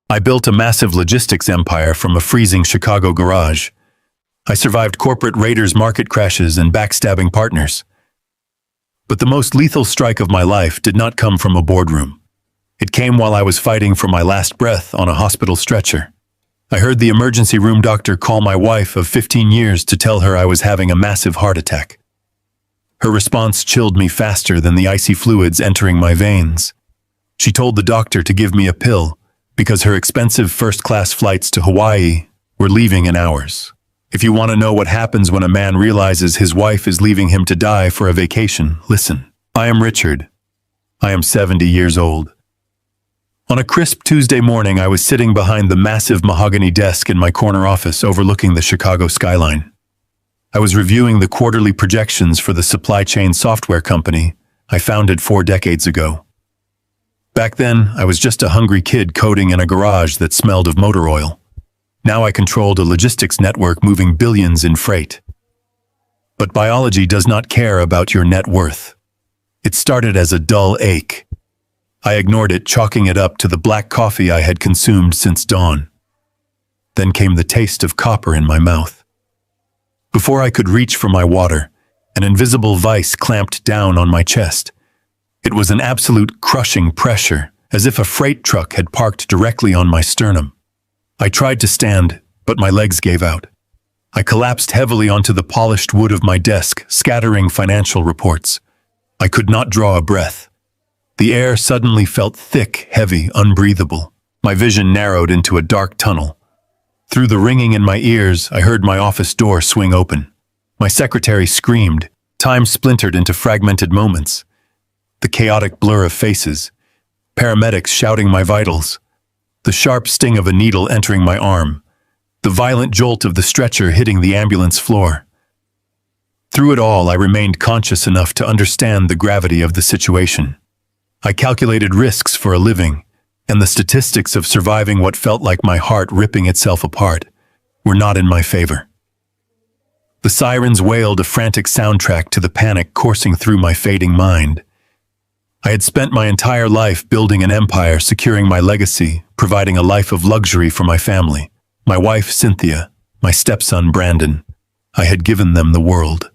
I built a massive logistics empire from a freezing Chicago garage. I survived corporate raiders, market crashes, and backstabbing partners. But the most lethal strike of my life did not come from a boardroom. It came while I was fighting for my last breath on a hospital stretcher. I heard the emergency room doctor call my wife of 15 years to tell her I was having a massive heart attack. Her response chilled me faster than the icy fluids entering my veins. She told the doctor to give me a pill because her expensive first-class flights to Hawaii were leaving in hours. If you want to know what happens when a man realizes his wife is leaving him to die for a vacation, listen. I am Richard. I am 70 years old. On a crisp Tuesday morning, I was sitting behind the massive mahogany desk in my corner office overlooking the Chicago skyline. I was reviewing the quarterly projections for the supply chain software company I founded 4 decades ago. Back then, I was just a hungry kid coding in a garage that smelled of motor oil. Now I controlled a logistics network moving billions in freight. But biology does not care about your net worth. It started as a dull ache. I ignored it, chalking it up to the black coffee I had consumed since dawn. Then came the taste of copper in my mouth. Before I could reach for my water, an invisible vice clamped down on my chest. It was an absolute crushing pressure, as if a freight truck had parked directly on my sternum. I tried to stand, but my legs gave out. I collapsed heavily onto the polished wood of my desk, scattering financial reports. I could not draw a breath. The air suddenly felt thick, heavy, unbreathable. My vision narrowed into a dark tunnel. Through the ringing in my ears, I heard my office door swing open. My secretary screamed. Time splintered into fragmented moments. The chaotic blur of faces. Paramedics shouting my vitals. The sharp sting of a needle entering my arm. The violent jolt of the stretcher hitting the ambulance floor. Through it all, I remained conscious enough to understand the gravity of the situation. I calculated risks for a living, and the statistics of surviving what felt like my heart ripping itself apart were not in my favor. The sirens wailed a frantic soundtrack to the panic coursing through my fading mind. I had spent my entire life building an empire, securing my legacy, providing a life of luxury for my family. My wife, Cynthia, my stepson, Brandon. I had given them the world.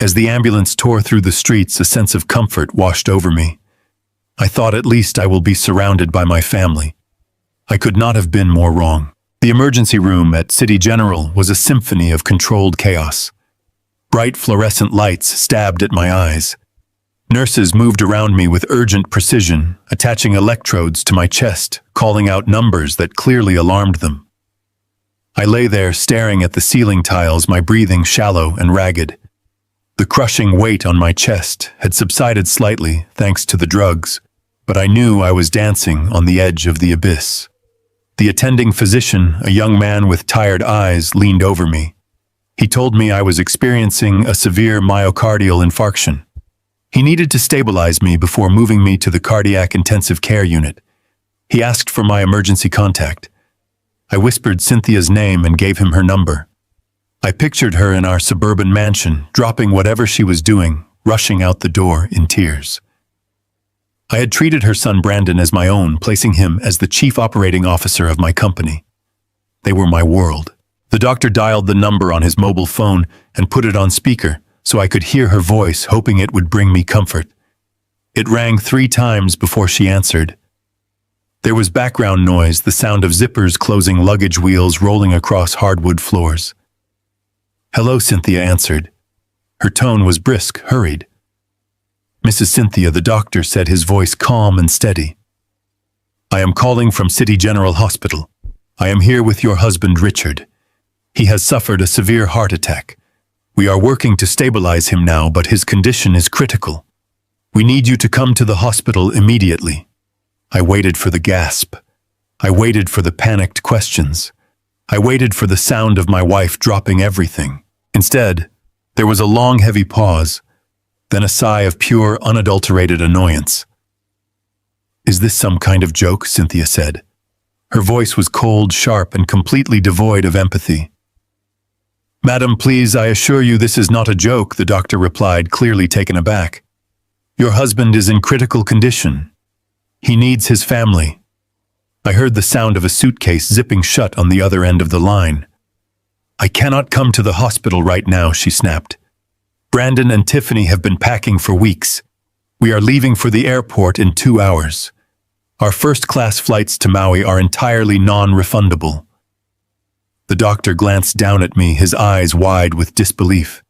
As the ambulance tore through the streets, a sense of comfort washed over me. I thought at least I will be surrounded by my family. I could not have been more wrong. The emergency room at City General was a symphony of controlled chaos. Bright fluorescent lights stabbed at my eyes. Nurses moved around me with urgent precision, attaching electrodes to my chest, calling out numbers that clearly alarmed them. I lay there staring at the ceiling tiles, my breathing shallow and ragged. The crushing weight on my chest had subsided slightly thanks to the drugs, but I knew I was dancing on the edge of the abyss. The attending physician, a young man with tired eyes, leaned over me. He told me I was experiencing a severe myocardial infarction. He needed to stabilize me before moving me to the cardiac intensive care unit. He asked for my emergency contact. I whispered Cynthia's name and gave him her number. I pictured her in our suburban mansion, dropping whatever she was doing, rushing out the door in tears. I had treated her son Brandon as my own, placing him as the chief operating officer of my company. They were my world. The doctor dialed the number on his mobile phone and put it on speaker, so I could hear her voice, hoping it would bring me comfort. It rang 3 times before she answered. There was background noise, the sound of zippers closing, luggage wheels rolling across hardwood floors. "Hello," Cynthia answered. Her tone was brisk, hurried. "Mrs. Cynthia," the doctor said, his voice calm and steady. "I am calling from City General Hospital. I am here with your husband, Richard. He has suffered a severe heart attack. We are working to stabilize him now, but his condition is critical. We need you to come to the hospital immediately." I waited for the gasp. I waited for the panicked questions. I waited for the sound of my wife dropping everything. Instead, there was a long, heavy pause, then a sigh of pure, unadulterated annoyance. "Is this some kind of joke?" Cynthia said. Her voice was cold, sharp, and completely devoid of empathy. "Madam, please, I assure you this is not a joke," the doctor replied, clearly taken aback. "Your husband is in critical condition. He needs his family." I heard the sound of a suitcase zipping shut on the other end of the line. "I cannot come to the hospital right now," she snapped. "Brandon and Tiffany have been packing for weeks. We are leaving for the airport in 2 hours. Our first-class flights to Maui are entirely non-refundable." The doctor glanced down at me, his eyes wide with disbelief.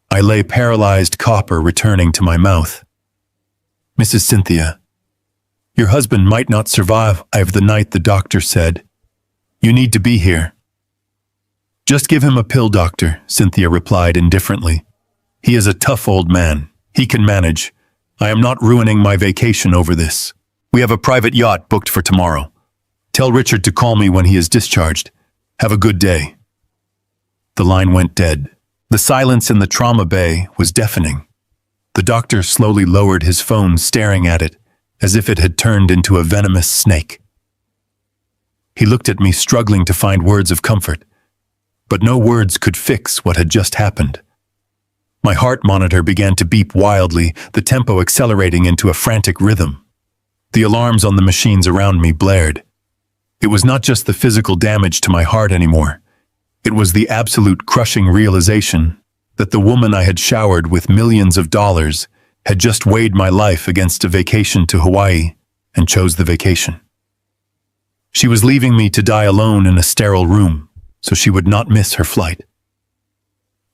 I lay paralyzed, copper returning to my mouth. "Mrs. Cynthia, your husband might not survive the night," the doctor said. "You need to be here." "Just give him a pill, doctor," Cynthia replied indifferently. "He is a tough old man. He can manage. I am not ruining my vacation over this. We have a private yacht booked for tomorrow. Tell Richard to call me when he is discharged. Have a good day." The line went dead. The silence in the trauma bay was deafening. The doctor slowly lowered his phone, staring at it, as if it had turned into a venomous snake. He looked at me, struggling to find words of comfort. But no words could fix what had just happened. My heart monitor began to beep wildly, the tempo accelerating into a frantic rhythm. The alarms on the machines around me blared. It was not just the physical damage to my heart anymore. It was the absolute crushing realization that the woman I had showered with millions of dollars had just weighed my life against a vacation to Hawaii and chose the vacation. She was leaving me to die alone in a sterile room, so she would not miss her flight.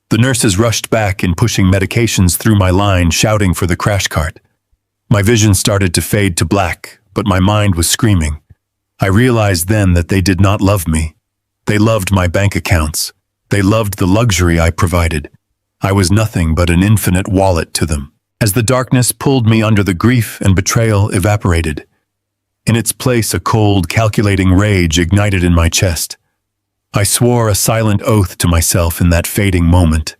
The nurses rushed back in, pushing medications through my line, shouting for the crash cart. My vision started to fade to black, but my mind was screaming. I realized then that they did not love me. They loved my bank accounts. They loved the luxury I provided. I was nothing but an infinite wallet to them. As the darkness pulled me under, the grief and betrayal evaporated. In its place, a cold, calculating rage ignited in my chest. I swore a silent oath to myself in that fading moment.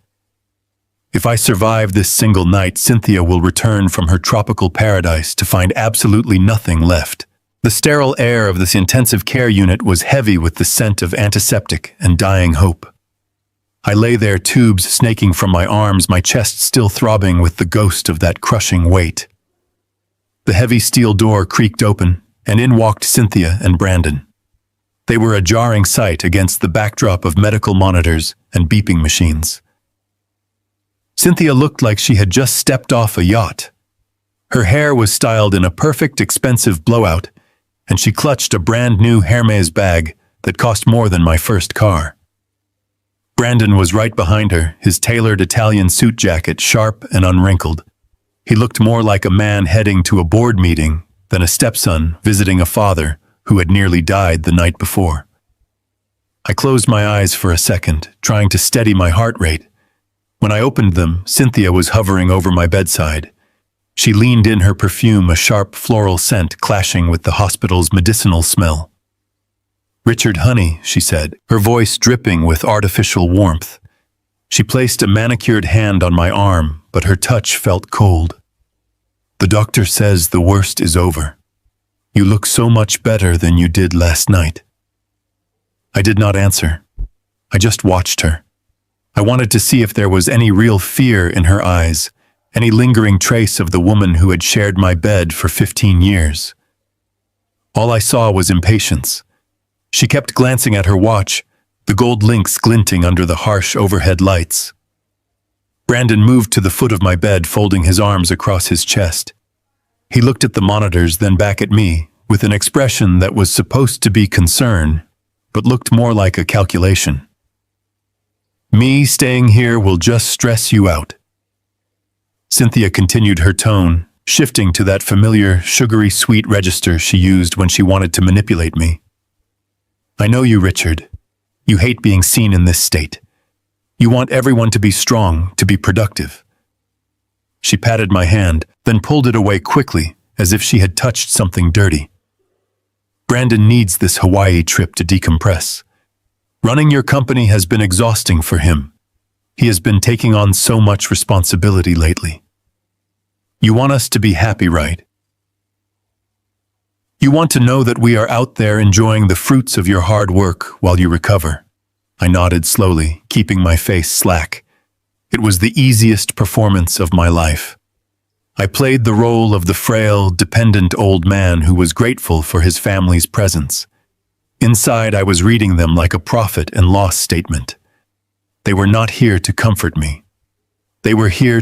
If I survive this single night, Cynthia will return from her tropical paradise to find absolutely nothing left. The sterile air of this intensive care unit was heavy with the scent of antiseptic and dying hope. I lay there, tubes snaking from my arms, my chest still throbbing with the ghost of that crushing weight. The heavy steel door creaked open, and in walked Cynthia and Brandon. They were a jarring sight against the backdrop of medical monitors and beeping machines. Cynthia looked like she had just stepped off a yacht. Her hair was styled in a perfect, expensive blowout, and she clutched a brand new Hermes bag that cost more than my first car. Brandon was right behind her, his tailored Italian suit jacket sharp and unwrinkled. He looked more like a man heading to a board meeting than a stepson visiting a father who had nearly died the night before. I closed my eyes for a second, trying to steady my heart rate. When I opened them, Cynthia was hovering over my bedside. She leaned in, her perfume, a sharp floral scent clashing with the hospital's medicinal smell. "Richard, honey," she said, her voice dripping with artificial warmth. She placed a manicured hand on my arm, but her touch felt cold. "The doctor says the worst is over. You look so much better than you did last night." I did not answer. I just watched her. I wanted to see if there was any real fear in her eyes, any lingering trace of the woman who had shared my bed for 15 years. All I saw was impatience. She kept glancing at her watch, the gold links glinting under the harsh overhead lights. Brandon moved to the foot of my bed, folding his arms across his chest. He looked at the monitors, then back at me, with an expression that was supposed to be concern, but looked more like a calculation. "Me staying here will just stress you out." Cynthia continued, her tone shifting to that familiar, sugary sweet register she used when she wanted to manipulate me. "I know you, Richard. You hate being seen in this state. You want everyone to be strong, to be productive." She patted my hand, then pulled it away quickly, as if she had touched something dirty. "Brandon needs this Hawaii trip to decompress. Running your company has been exhausting for him. He has been taking on so much responsibility lately. You want us to be happy, right? You want to know that we are out there enjoying the fruits of your hard work while you recover." I nodded slowly, keeping my face slack. It was the easiest performance of my life. I played the role of the frail, dependent old man who was grateful for his family's presence. Inside, I was reading them like a profit and loss statement. They were not here to comfort me. They were here